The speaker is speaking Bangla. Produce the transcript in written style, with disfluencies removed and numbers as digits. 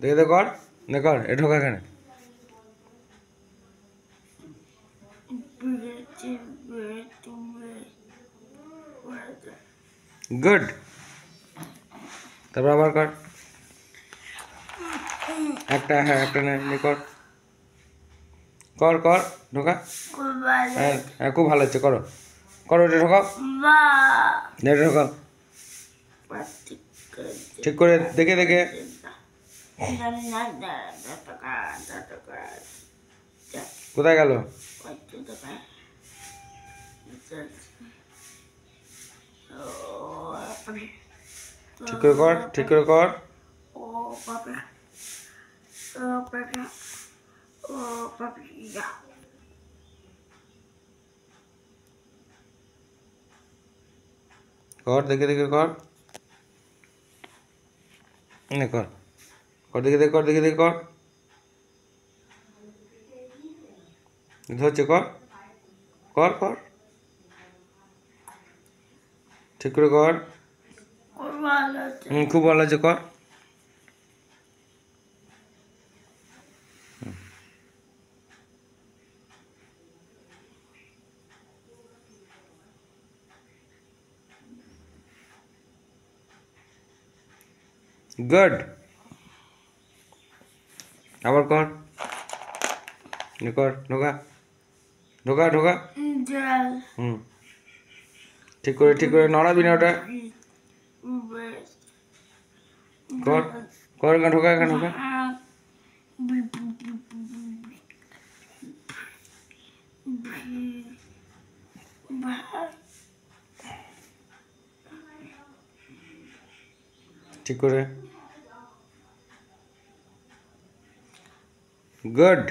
দেখে দে কর, দে কর, এ ঢোকা এখানে। গুড। তারপর আবার কর একটা, হ্যাঁ একটা নে কর কর কর ঢোকা। হ্যাঁ হ্যাঁ খুব ভালো হচ্ছে, করো করো, এটা ঢোকাও, এটা ঢোকাও ঠিক করে, দেখে দেখে। কোথায় গেল? ঠিক করে কর, ঠিক করে কর। কর দেখে দেখে কর, নে কর কর, দেখে দেখে কর, দেখে দেখে কর, ধরছে, কর কর কর, ঠিক করে কর। খুব ভালো হচ্ছে, কর। গুড। আবার কর, কর ঢোকা ঢোকা ঢোকা। হুম, ঠিক করে, ঠিক করে, নড়াবি না ওটা। কর কর, এখানে ঢোকা, এখানে ঢোকা। ঠিক করে, গুড।